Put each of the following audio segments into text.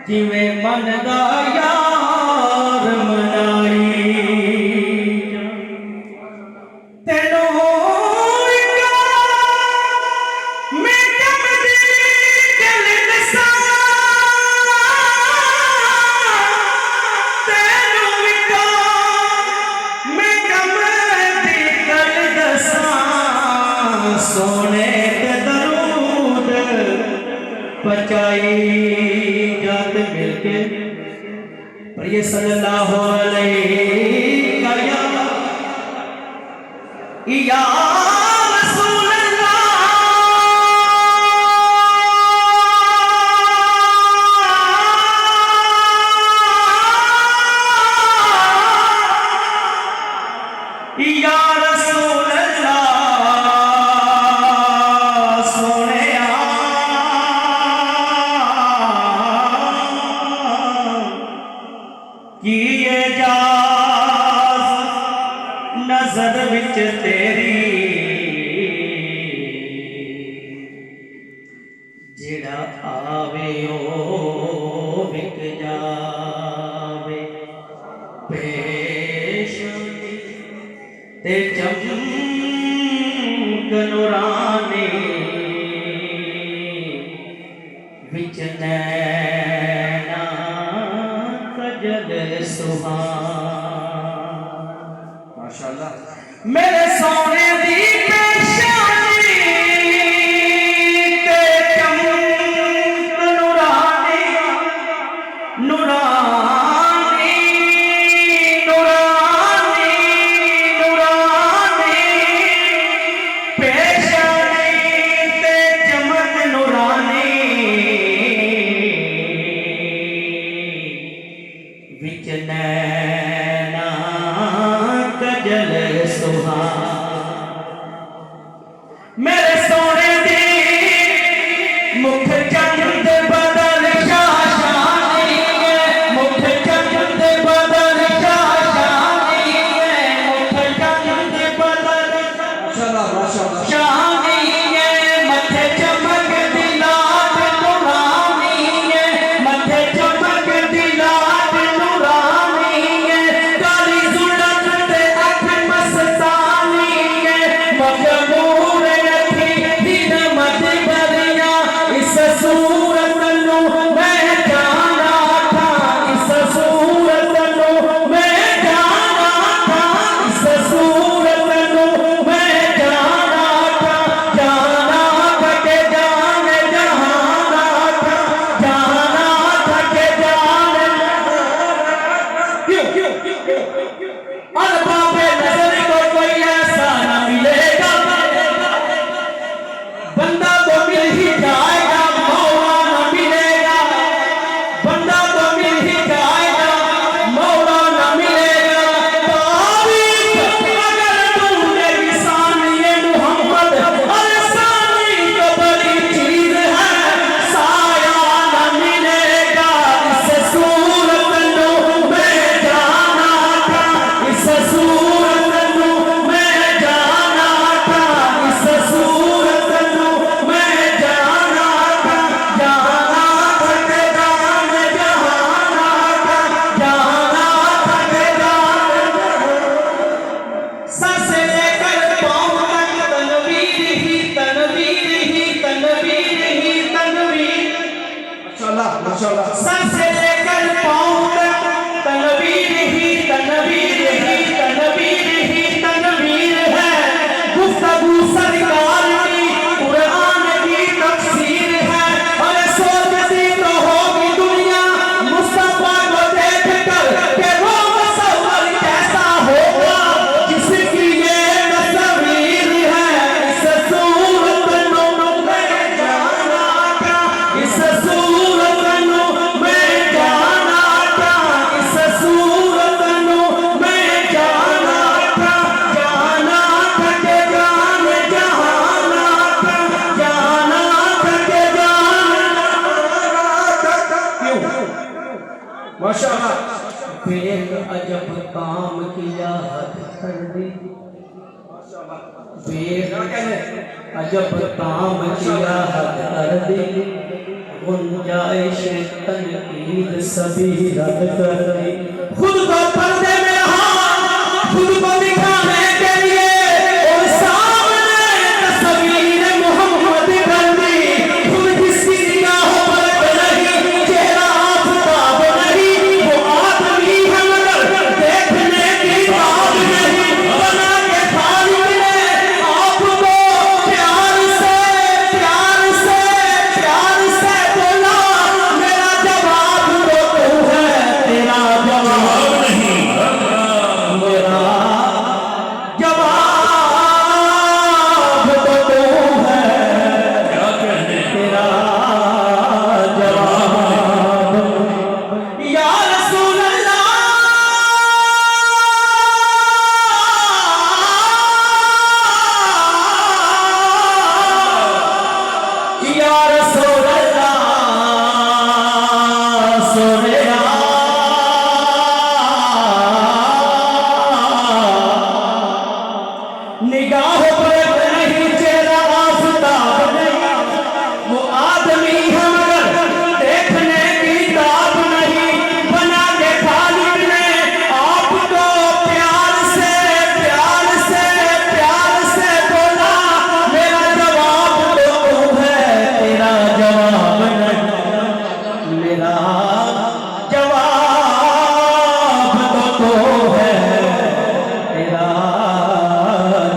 जिवें मन दा यार मनाई तेनों मैं कब दी गल दसां तेनों मैं कब दी गल दसां सोने ते दरूद पचाई जात मिलके पर ये सल्लल्लाहु अलैहि या रसूल अल्लाह या रसूल किए जा नजर विच तेरी जेड़ा आवे ओ विक जावे पेश ते चमक नूरानी विच नैना कजल सुहान माशाअल्लाह मेरे सोने दी पेशानी ते चमक नूरानी नूरानी नूरानी नूरानी पेशानी ते चमक नूरानी विच नैना कजल सुहान मेरे सोने दी मुख चंद बदल शाशानी मुख चंद बदल शाशानी मुख चंद बदल शानी मथे चमक दिलाट नूरानी मथे चमक दिलाट नूरानी काली जुलत ते अख मस्तानी मजबूर रखी दिन मत बरिया इस सूरत नू मैं जाना था इस सूरत नू मैं जाना था इस सूरत नू मैं जाना था के जान जहाना था के जान क्यों अरबाबे नजर को कोई ऐसा न मिलेगा बंदा तो मिल ही जाएगा मौला न मिलेगा बंदा तो मिल ही जाएगा मौला न मिलेगा तारीफ अगर तूने निशानी मोहम्मद अरसानी तो बड़ी चीज है साया न मिलेगा इस सूरत नू मैं जाना था इस सूरत नू मैं जाना था इस सूरत नू मैं जाना था के जान जहाना था के जान सर से लेकर पाँव तक तनवीर ही तनवीर ही तनवीर ही तनवीर माशाअल्लाह सर से लेकर पाँव तक तनवीर ही तनवीर ही तनवीर ही तनवीर है गुफ्तगू सरकार की कुरान की तफसीर है और सोचती तो होगी दुनिया मुस्तफा को देख कर कि वो मुसव्वर कैसा होगा जिसकी ये तस्वीर है इस सूरत नू मैं जाना था इस सूरत नू मैं जाना माशाअल्लाह। बेग अजब काम किया हद कर दी, बेग क्या कहने अजब काम किया हद कर दी, गुंजाइश तनकीद सभी रद कर दी। खुद को पर्दे में रहा, खुद को दिखाने के लिए और सामने तस्वीर मोहम्मद कर दी। खुद किसी निगाहों पर नहीं, चेहरा आफताब नहीं, वो आदमी है मगर देखने की बात नहीं। बना के खालिक ने आपको प्यार से प्यार से प्यार से बोला, मेरा जवाब तो तू है, तेरा जवाब नहीं, मेरा जवाब तो तू है, क्या कहने तेरा जवाब। या रसूल अल्लाह, या रसूल अल्लाह, सोनिया निगाहों पर नहीं, चेहरा आफताब नहीं, वो आदमी है मगर देखने की ताब नहीं। बना के खालिक ने आपको प्यार से प्यार से प्यार से बोला, मेरा जवाब तो तू है, तेरा जवाब नहीं, मेरा जवाब तो तू है, तेरा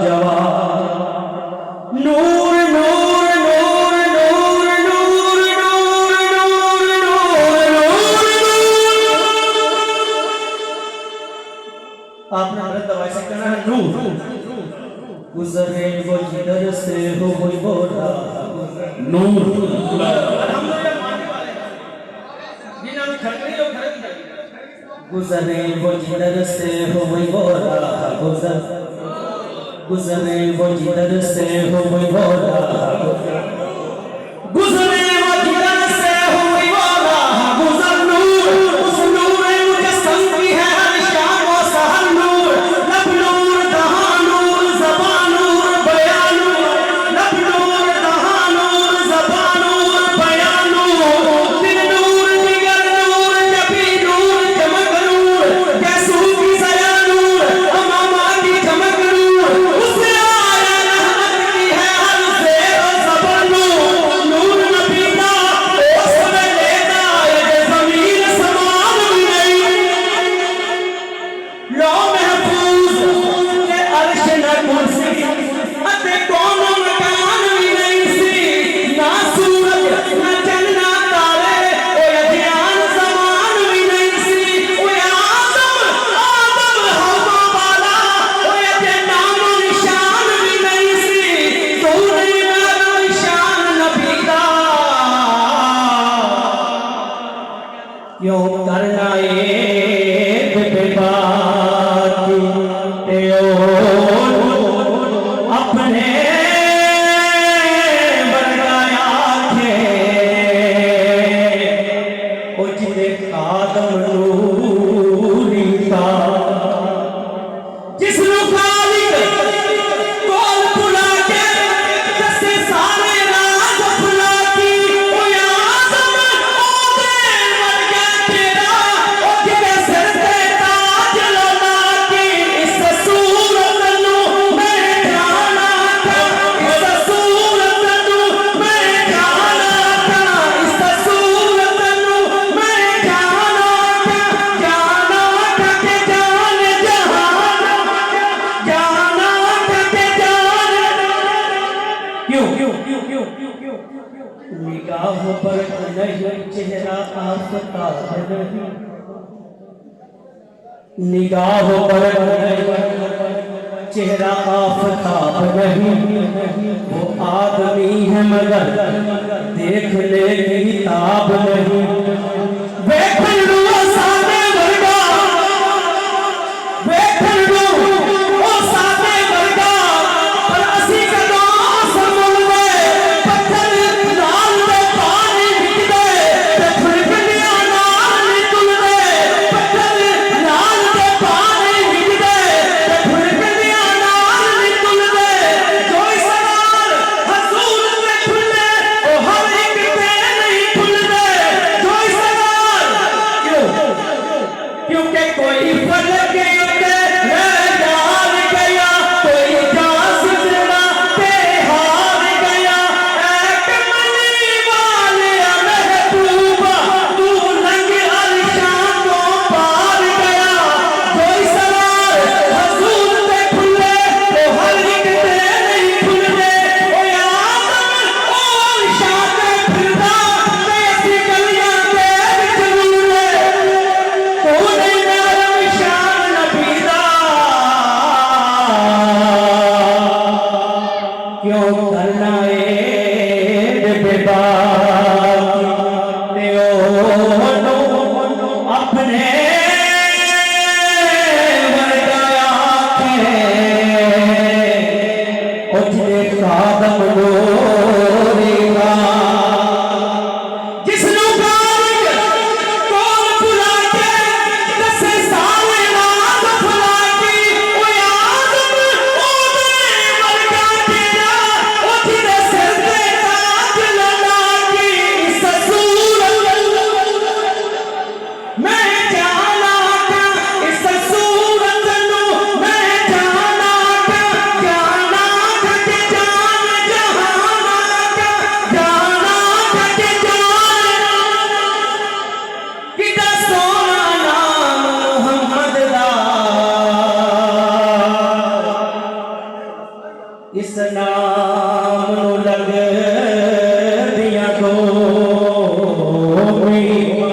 जवाब। नूर नूर नूर नूर नूर नूर नूर नूर नूर। आपने हर दवाई से कहना है नूर। गुजरे वो जिधर से हो वो बोला नूर गुजरे वो जिधर से हो वो बोला गुजर, गुजरे वो जिधर से हो वो बोला गुजरे वो जिधर से हो वो राह गुजर। नूर उस नूर ने मुझे संगी है हर शाम व सहर। नूर लब नूर दहां नूर ज़बान नूर बयान नूर, लब नूर दहां नूर ज़बान नूर बयान नूर। दिल नूर जिगर नूर जबी नूर चमक नूर, कैसू की सया नूर अमामा की चमक नूर। उससे आया रहमत की है हर ज़ेर व ज़बर नूर। नूर नबी का ओस में लेता ये ज़मीन समान भी नहीं। लो महफूज के अर्श न कुर्सी, अते कौन मकान भी नहीं सी। ना सूरज ना चंद ना तारे, ओ अज्ञान ज़मान भी नहीं सी। ओ आदम आदम हवा वाला, ओ ये नाम निशान भी नहीं सी। तू नहीं मेरा निशान नबी का, क्यों करना एक बेबाकी ते अपने बरगाया थे। ओ जिने आदम नूरी का, जिसनु खालिक कोल बुला के दसे सारे राज भुला की। ओ आदम ओदे वर्गा तेरा, ओ जिने सिर ते ताज लौटा की। इस सूरत नू मैं जाना था, इस सूरत नू मैं जाना था, इस सूरत नू मैं जाना था। जाना था कि जान जहान, जाना था कि जान। क्यों क्यों क्यों क्यों क्यों क्यों निगाह पर नहीं, चेहरा आफताब नहीं। निगाह पर नहीं, चेहरा आफताब नहीं। वो आदमी है मगर देखने की ताब नहीं। वेखन रू सादे वर्गा, वेखन रू ओ सादे वर्गा, पर असी कदों असर मुड़ गए। पत्थर नाल दे पानी विक गए, ते फिर पिंडियां नाल निकल गए। अपने वर्गाया के उजले कादम डोरेगा जिसनु कौन बुला के दसे साले रात फुला की ओ आदम ओदे वर्गा तेरा उजले सिर पे ताज लगा की ससूर मैं जाना था इस सूरत नू मैं जाना था जाना था कि जान जहाना था जाना था कि जान किदा सोना नाम मुहम्मद दा इस नाम नू लग दिया दो मीमा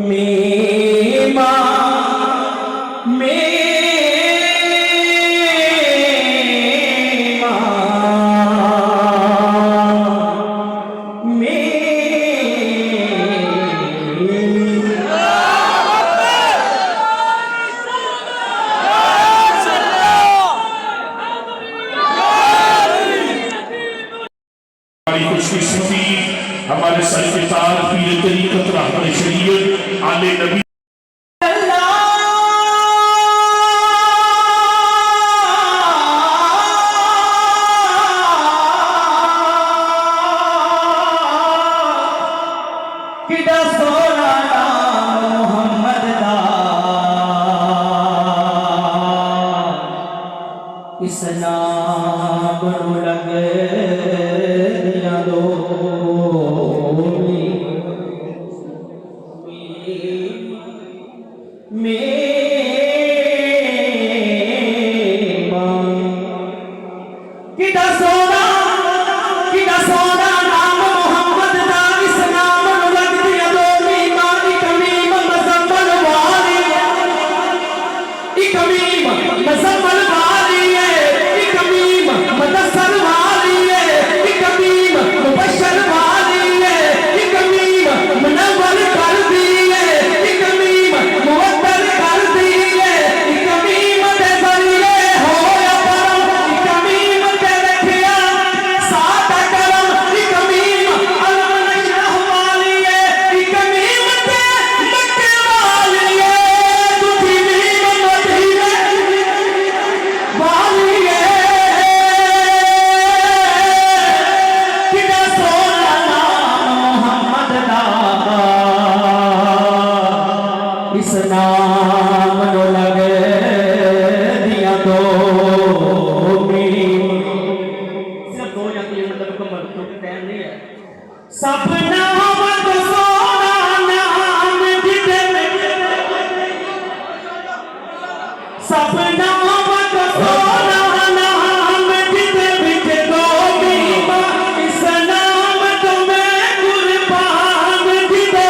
मीमा हमारी खुशकिस्मती हमारे सरकार पीर तरीकत रहबर शरीयत आले नबी किदा सोना नाम मुहम्मद दा इस नाम नू लग दिया दो किदा सोना नाम मुहम्मद दा इस नाम नू लग दिया दो मीमा इकमीम मज़म्मल वाली इकमीम मज़म्मल वाली है इकमीम मदस्सर वाली है इकमीम मुबश्शर वाली है इकमीम मुनव्वर कर दी है इकमीम मुवद्दर कर दी है इकमीम दे जरिए होया परम इकमीम दे रखिया सादा करम इकमीम अलम नशरह वाली है इकमीम दे मक्के वाली है दूधी मीम मदीने वाली है किदा सोना नाम मुहम्मद दा इस नाम नो लग दिया दो सिर्फ 2 या 3 मतलब मुकम्मल क्योंकि टाइम नहीं है सब नाम तो सोना नाम जिते सब नाम तो सोना नाम जिते विच दो मीमा इस नाम तो मैं कुर्बान जिते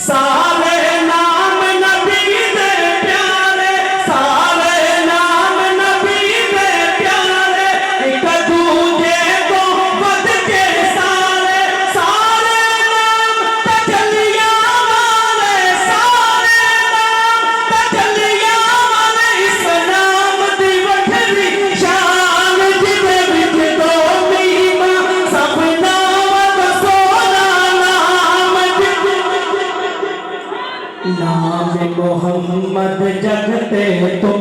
सारे नाम नबी दे प्यारे सारे नाम नबी दे प्यारे एक दूजे को बद के सारे सारे नाम तजलिया वाले सारे नाम तजलिया वाले इस नाम दी वखरी शान जिते विच दो मीमा सब नाम तो सोना नाम जिते नाम मोहम्मद जगते तो